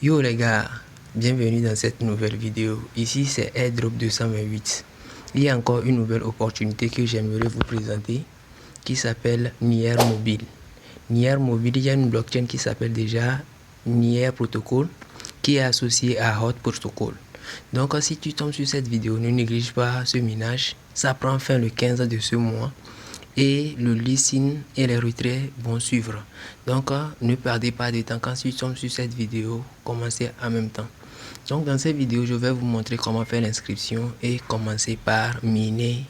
Yo les gars, bienvenue dans cette nouvelle vidéo. Ici c'est Airdrop 228. Il y a encore une nouvelle opportunité que j'aimerais vous présenter qui s'appelle Nier Mobile. Nier Mobile, il y a une blockchain qui s'appelle déjà Nier Protocol qui est associée à Hot Protocol. Donc si tu tombes sur cette vidéo, ne néglige pas ce minage. Ça prend fin le 15 de ce mois. Et le listing et les retraits vont suivre. Donc ne perdez pas de temps. Quand tu tombes sur cette vidéo, commencez en même temps. Donc dans cette vidéo, je vais vous montrer comment faire l'inscription et commencer par miner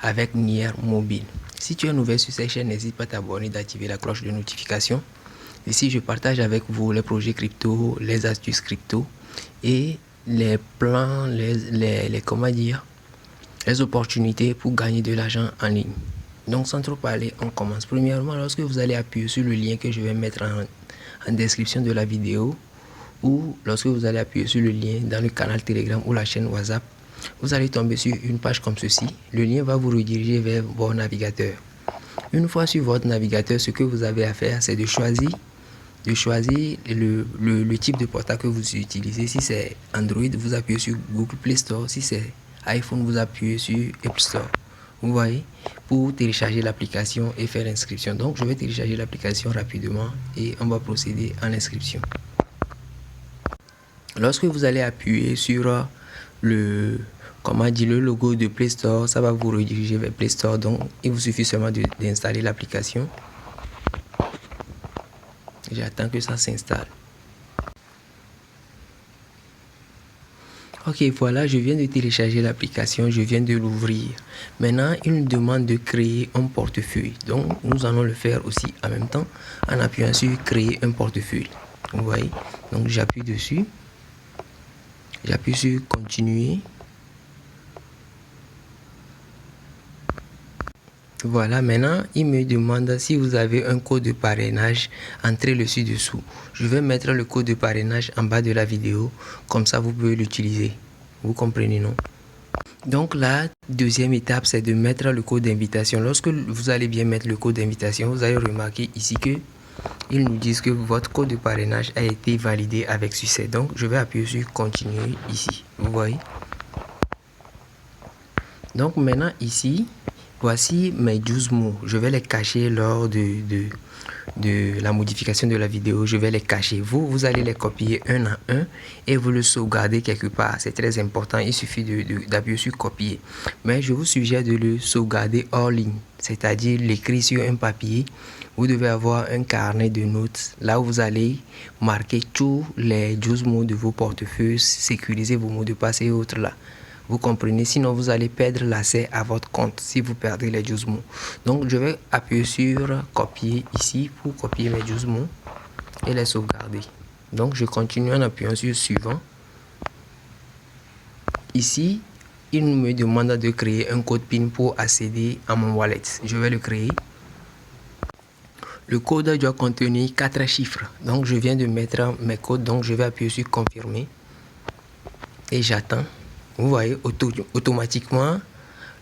avec Nier Mobile. Si tu es nouveau sur cette chaîne, n'hésite pas à t'abonner, d'activer la cloche de notification. Ici, je partage avec vous les projets crypto, les astuces crypto et les plans, les opportunités pour gagner de l'argent en ligne. Donc sans trop parler, on commence. Premièrement, lorsque vous allez appuyer sur le lien que je vais mettre en description de la vidéo, ou lorsque vous allez appuyer sur le lien dans le canal Telegram ou la chaîne WhatsApp, vous allez tomber sur une page comme ceci. Le lien va vous rediriger vers votre navigateur. Une fois sur votre navigateur, ce que vous avez à faire, c'est de choisir le type de portail que vous utilisez. Si c'est Android, vous appuyez sur Google Play Store. Si c'est iPhone, vous appuyez sur App Store. Vous voyez, pour télécharger l'application et faire l'inscription. Donc je vais télécharger l'application rapidement et on va procéder à l'inscription. Lorsque vous allez appuyer sur le logo de Play Store, ça va vous rediriger vers Play Store. Donc il vous suffit seulement d'installer l'application. J'attends que ça s'installe. Ok, voilà, je viens de télécharger l'application, je viens de l'ouvrir. Maintenant, il nous demande de créer un portefeuille. Donc, nous allons le faire aussi en même temps en appuyant sur créer un portefeuille. Vous voyez? Donc, j'appuie dessus. J'appuie sur continuer. Voilà, maintenant, il me demande si vous avez un code de parrainage, entrez-le ci-dessous. Je vais mettre le code de parrainage en bas de la vidéo, comme ça vous pouvez l'utiliser. Vous comprenez, non? Donc la deuxième étape, c'est de mettre le code d'invitation. Lorsque vous allez bien mettre le code d'invitation, vous allez remarquer ici que ils nous disent que votre code de parrainage a été validé avec succès. Donc je vais appuyer sur continuer ici. Vous voyez? Donc maintenant ici, voici mes 12 mots. Je vais les cacher lors de la modification de la vidéo. Je vais les cacher. Vous allez les copier un à un et vous le sauvegardez quelque part. C'est très important. Il suffit d'appuyer sur copier. Mais je vous suggère de le sauvegarder hors ligne. C'est-à-dire l'écrire sur un papier. Vous devez avoir un carnet de notes. Là où vous allez marquer tous les 12 mots de vos portefeuilles. Sécuriser vos mots de passe et autres là. Vous comprenez, sinon vous allez perdre l'accès à votre compte si vous perdez les 12 mots. Donc je vais appuyer sur copier ici pour copier mes 12 mots et les sauvegarder. Donc je continue en appuyant sur suivant. Ici, il me demande de créer un code PIN pour accéder à mon wallet. Je vais le créer. Le code doit contenir 4 chiffres. Donc je viens de mettre mes codes, donc je vais appuyer sur confirmer et j'attends. Vous voyez, automatiquement,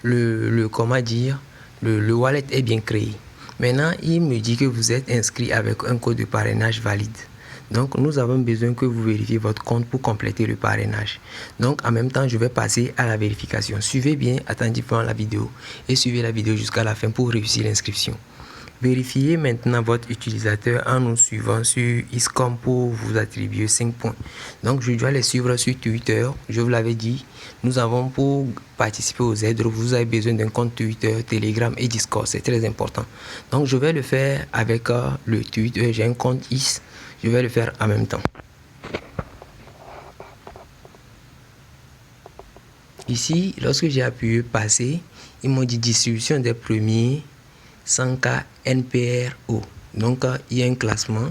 le wallet est bien créé. Maintenant, il me dit que vous êtes inscrit avec un code de parrainage valide. Donc, nous avons besoin que vous vérifiez votre compte pour compléter le parrainage. Donc, en même temps, je vais passer à la vérification. Suivez bien attentivement la vidéo et suivez la vidéo jusqu'à la fin pour réussir l'inscription. Vérifiez maintenant votre utilisateur en nous suivant sur Iscom pour vous attribuer 5 points. Donc je dois les suivre sur Twitter. Je vous l'avais dit, nous avons pour participer aux airdrops, vous avez besoin d'un compte Twitter, Telegram et Discord. C'est très important. Donc je vais le faire avec le Twitter. J'ai un compte Is. Je vais le faire en même temps. Ici, lorsque j'ai appuyé passer, ils m'ont dit distribution des premiers 100K NPRO. Donc il y a un classement.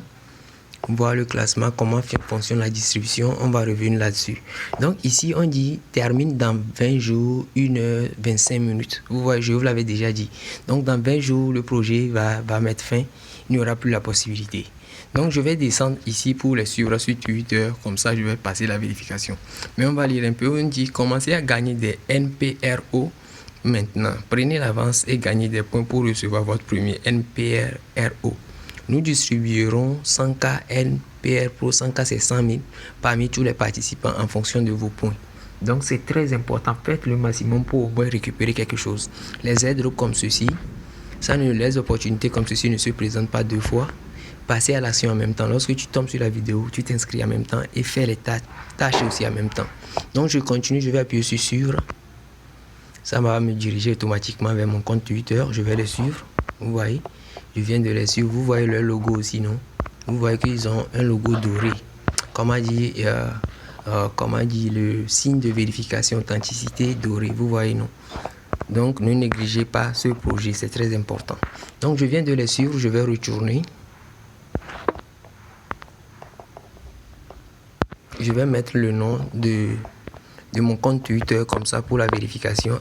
Voir le classement, comment fonctionne la distribution, on va revenir là-dessus. Donc ici on dit termine dans 20 jours, 1 heure 25 minutes. Vous voyez, je vous l'avais déjà dit. Donc dans 20 jours le projet va mettre fin. Il n'y aura plus la possibilité. Donc je vais descendre ici pour les suivre sur Twitter. Comme ça je vais passer la vérification. Mais on va lire un peu. On dit commencer à gagner des NPRO. Maintenant, prenez l'avance et gagnez des points pour recevoir votre premier NPRO. Nous distribuerons 100K PR Pro, 100K c'est 100 000 parmi tous les participants en fonction de vos points. Donc c'est très important, faites le maximum pour au moins récupérer quelque chose. Les airdrops comme ceci, les opportunités comme ceci ne se présentent pas deux fois. Passez à l'action en même temps. Lorsque tu tombes sur la vidéo, tu t'inscris en même temps et fais les tâches aussi en même temps. Donc je continue, je vais appuyer sur suivre. Ça va me diriger automatiquement vers mon compte Twitter. Je vais les suivre. Vous voyez, je viens de les suivre. Vous voyez leur logo aussi, non? Vous voyez qu'ils ont un logo doré. Comment dire, le signe de vérification, authenticité doré. Vous voyez, non? Donc ne négligez pas ce projet, c'est très important. Donc je viens de les suivre, je vais retourner. Je vais mettre le nom de mon compte Twitter comme ça pour la vérification,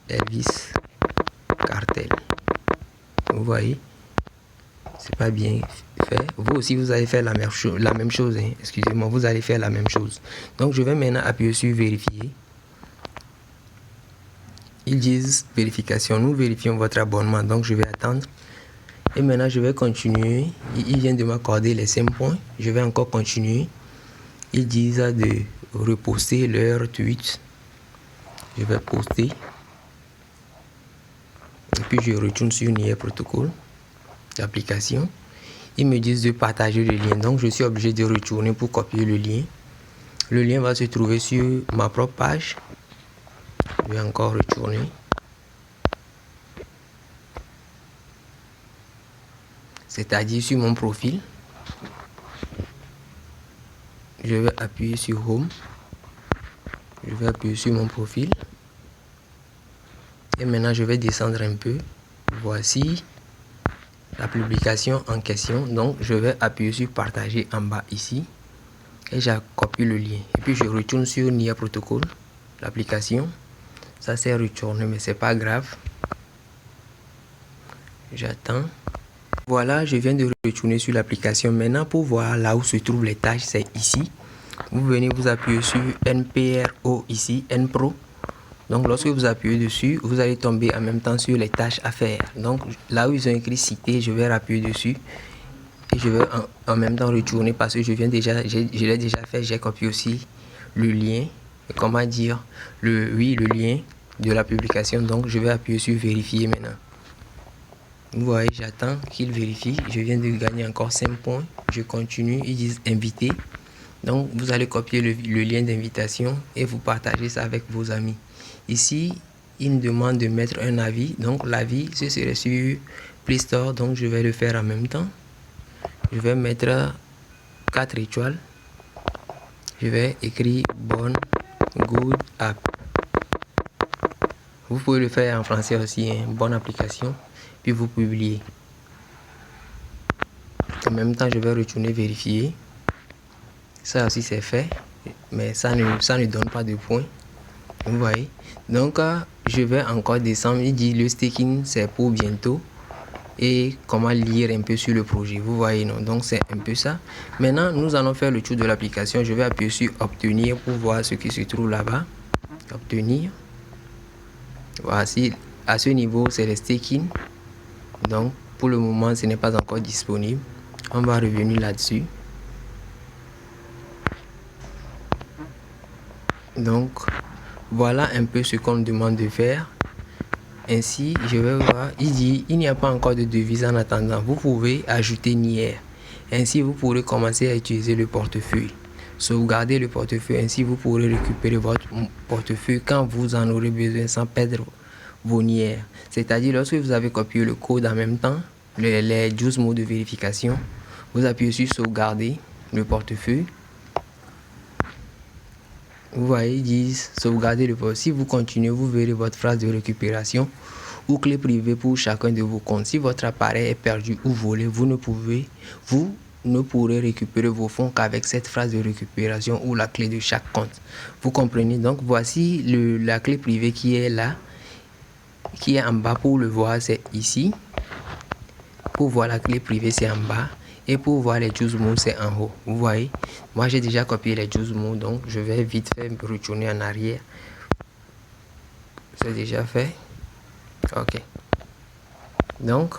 @ElvisCartel. Vous voyez, c'est pas bien fait. Vous aussi, vous allez faire la même chose. Hein. Excusez-moi, vous allez faire la même chose. Donc, je vais maintenant appuyer sur vérifier. Ils disent vérification. Nous vérifions votre abonnement. Donc, je vais attendre. Et maintenant, je vais continuer. Ils viennent de m'accorder les 5 points. Je vais encore continuer. Ils disent de reposter leur tweet. Je vais poster. Et puis je retourne sur Nier Protocol, l'application. Ils me disent de partager le lien. Donc je suis obligé de retourner pour copier le lien. Le lien va se trouver sur ma propre page. Je vais encore retourner. C'est-à-dire sur mon profil. Je vais appuyer sur Home. Je vais appuyer sur mon profil. Et maintenant, je vais descendre un peu. Voici la publication en question. Donc, je vais appuyer sur partager en bas ici. Et j'ai copié le lien. Et puis, je retourne sur Nier Protocol, l'application. Ça s'est retourné, mais c'est pas grave. J'attends. Voilà, je viens de retourner sur l'application. Maintenant, pour voir là où se trouvent les tâches, c'est ici. Vous venez vous appuyer sur NPRO ici, NPRO. Donc, lorsque vous appuyez dessus, vous allez tomber en même temps sur les tâches à faire. Donc, là où ils ont écrit citer, je vais appuyer dessus. Et je vais en même temps retourner parce que je l'ai déjà fait. J'ai copié aussi le lien. Comment dire? Le lien de la publication. Donc, je vais appuyer sur vérifier maintenant. Vous voyez, j'attends qu'il vérifie. Je viens de gagner encore 5 points. Je continue. Ils disent inviter. Donc, vous allez copier le lien d'invitation et vous partagez ça avec vos amis. Ici, il me demande de mettre un avis. Donc, l'avis, ce serait sur Play Store. Donc, je vais le faire en même temps. Je vais mettre 4 étoiles. Je vais écrire bonne, good app. Vous pouvez le faire en français aussi, hein, bonne application. Puis vous publiez. En même temps, je vais retourner vérifier. Ça aussi, c'est fait. Mais ça ne donne pas de points. Vous voyez. Donc, je vais encore descendre. Il dit le staking, c'est pour bientôt. Et comment lire un peu sur le projet. Vous voyez, non? Donc, c'est un peu ça. Maintenant, nous allons faire le tour de l'application. Je vais appuyer sur obtenir pour voir ce qui se trouve là-bas. Obtenir. Voici. À ce niveau, c'est le staking. Donc, pour le moment, ce n'est pas encore disponible. On va revenir là-dessus. Donc, voilà un peu ce qu'on me demande de faire. Ainsi, je vais voir, il dit, il n'y a pas encore de devise en attendant. Vous pouvez ajouter Nier. Ainsi, vous pourrez commencer à utiliser le portefeuille. Sauvegarder le portefeuille. Ainsi, vous pourrez récupérer votre portefeuille quand vous en aurez besoin sans perdre vos Nier. C'est-à-dire, lorsque vous avez copié le code en même temps, les 12 mots de vérification, vous appuyez sur sauvegarder le portefeuille. Vous voyez, ils disent sauvegarder le portefeuille. Si vous continuez, vous verrez votre phrase de récupération ou clé privée pour chacun de vos comptes. Si votre appareil est perdu ou volé, vous ne pourrez récupérer vos fonds qu'avec cette phrase de récupération ou la clé de chaque compte. Vous comprenez? Donc, voici la clé privée qui est là, qui est en bas. Pour le voir, c'est ici. Pour voir la clé privée, c'est en bas. Et pour voir les 12 mots, c'est en haut. Vous voyez, moi j'ai déjà copié les 12 mots, donc je vais vite fait retourner en arrière. C'est déjà fait. Ok. Donc,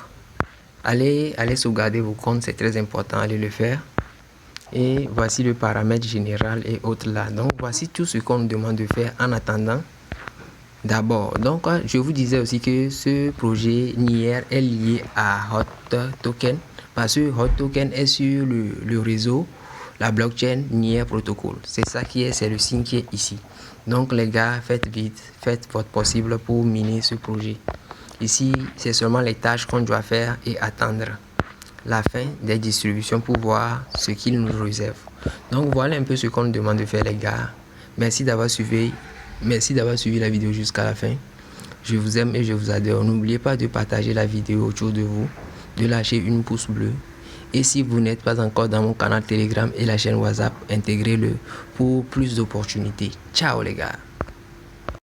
allez sauvegarder vos comptes, c'est très important, allez le faire. Et voici le paramètre général et autres là. Donc voici tout ce qu'on nous demande de faire en attendant. D'abord, donc je vous disais aussi que ce projet Nier est lié à Hot Token parce que Hot Token est sur le réseau, la blockchain Nier Protocol. C'est ça qui est, c'est le signe qui est ici. Donc les gars, faites vite, faites votre possible pour miner ce projet. Ici, c'est seulement les tâches qu'on doit faire et attendre la fin des distributions pour voir ce qu'il nous réserve. Donc voilà un peu ce qu'on nous demande de faire les gars. Merci d'avoir suivi la vidéo jusqu'à la fin. Je vous aime et je vous adore. N'oubliez pas de partager la vidéo autour de vous, de lâcher une pouce bleu. Et si vous n'êtes pas encore dans mon canal Telegram et la chaîne WhatsApp, intégrez-le pour plus d'opportunités. Ciao les gars.